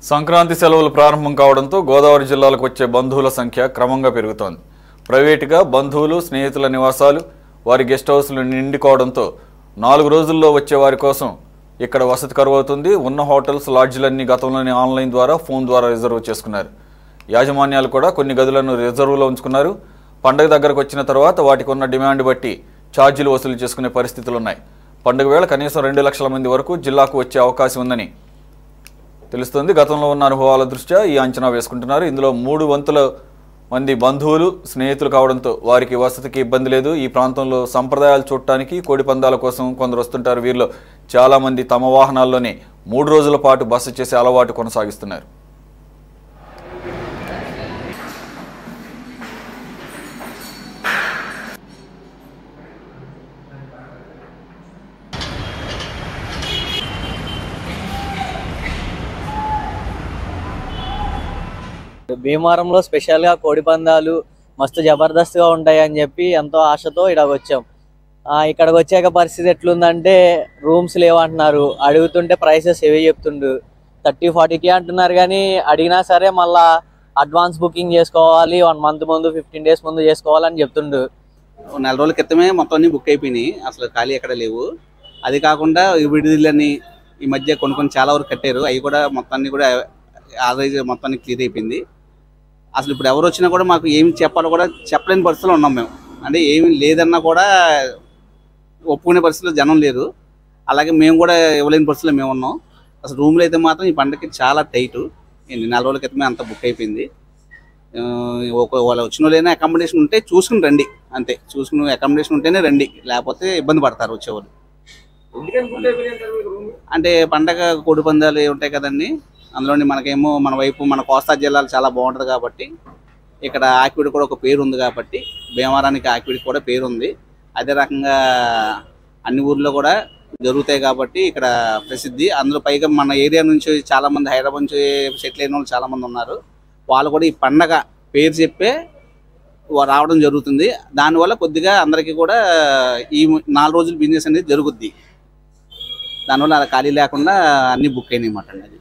సంక్రాంతి సెలవులు ప్రారంభం కావడంతో గోదావరి జిల్లాలకు వచ్చే బంధువుల సంఖ్య క్రమంగా పెరుగుతోంది. ప్రైవేటుగా బంధువులు, స్నేహితుల నివాసాలు, వారి గెస్ట్ హౌస్లు నిండుకోవడంతో 4 రోజుల్లో వచ్చే వారి కోసం ఇక్కడ వసతి కరువవుతుంది. ఉన్న హోటల్స్, లాడ్జిలన్నీ గతంలోనే ఆన్లైన్ ద్వారా, ఫోన్ ద్వారా రిజర్వ్ చేసుకున్నారు. యాజమాన్యాలు కూడా కొన్ని గదులను రిజర్వ్లో ఉంచుకున్నారు. పండుగ దగ్గరకు వచ్చిన తర్వాత వాటికి ఉన్న డిమాండ్ బట్టి ఛార్జీలు వసూలు చేసుకునే పరిస్థితులున్నాయి. పండుగ వేళ కనీసం 2 లక్షల మంది వరకు జిల్లాకు వచ్చే అవకాశం ఉందని తెలుస్తుంది. గతంలో ఉన్న అనుభవాల దృష్ట్యా ఈ అంచనా వేసుకుంటున్నారు. ఇందులో 3 వంతుల మంది బంధువులు, స్నేహితులు కావడంతో వారికి వసతికి ఇబ్బంది లేదు. ఈ ప్రాంతంలో సంప్రదాయాలు చూడటానికి, కోడి పందాల కోసం కొందరు వస్తుంటారు. వీరిలో చాలామంది తమ వాహనాల్లోనే 3 రోజుల పాటు బస చేసే అలవాటు కొనసాగిస్తున్నారు. భీమవరంలో స్పెషల్గా కోడి పందాలు మస్తు జబర్దస్త్గా ఉంటాయి అని చెప్పి ఎంతో ఆశతో ఇక్కడికి వచ్చాం. ఇక్కడికి వచ్చాక పరిస్థితి ఎట్లుందంటే రూమ్స్ లేవంటున్నారు. అడుగుతుంటే ప్రైసెస్ ఏవి చెప్తుండు 30-40K అంటున్నారు. కానీ అడిగినా సరే మళ్ళా అడ్వాన్స్ బుకింగ్ చేసుకోవాలి, 1 మంత్ ముందు, 15 డేస్ ముందు చేసుకోవాలని చెప్తుండు. 4 రోజుల క్రితమే మొత్తం అన్ని బుక్ అయిపోయినాయి. అసలు ఖాళీ ఎక్కడ లేవు. అది కాకుండా విడుదలని ఈ మధ్య కొన్ని చాలా వరకు కట్టారు. అవి కూడా మొత్తాన్ని కూడా ఆల్రెడీ మొత్తాన్ని క్లియర్ అయిపోయింది. అసలు ఇప్పుడు ఎవరు వచ్చినా కూడా మాకు ఏమి చెప్పాలో కూడా చెప్పలేని పరిస్థితుల్లో ఉన్నాం మేము. అంటే ఏమి లేదన్నా కూడా ఒప్పుకునే పరిస్థితుల్లో జనం లేరు. అలాగే మేము కూడా ఇవ్వలేని పరిస్థితుల్లో మేము ఉన్నాం. అసలు రూమ్లో అయితే మాత్రం ఈ పండుగకి చాలా టైటు. 4 రోజుల క్రితమే అంతా బుక్ అయిపోయింది. వాళ్ళు వచ్చిన వాళ్ళైనా అకామిడేషన్ ఉంటే చూసుకుని రండి, అంతే. చూసుకుని అకామిడేషన్ ఉంటేనే రండి, లేకపోతే ఇబ్బంది పడతారు వచ్చేవాళ్ళు. అంటే పండగ కోడి పందాలు ఉంటాయి కదండి, అందులోని మనకేమో మన వైపు మన కోస్తా జిల్లాలు చాలా బాగుంటుంది కాబట్టి ఇక్కడ ఆకివీడు కూడా ఒక పేరు ఉంది కాబట్టి భీమవరానికి ఆకివీడికి కూడా పేరు ఉంది. అదే రకంగా అన్ని ఊర్లో కూడా జరుగుతాయి కాబట్టి ఇక్కడ ప్రసిద్ధి. అందులో పైగా మన ఏరియా నుంచి చాలామంది, హైదరాబాద్ నుంచి సెటిల్ అయిన వాళ్ళు చాలామంది ఉన్నారు. వాళ్ళు కూడా ఈ పండగ పేరు చెప్పే రావడం జరుగుతుంది. దానివల్ల కొద్దిగా అందరికీ కూడా ఈ 4 రోజులు బిజినెస్ అనేది జరుగుద్ది. దానివల్ల అది ఖాళీ లేకుండా అన్నీ బుక్ అయినాయి అన్నమాట. అది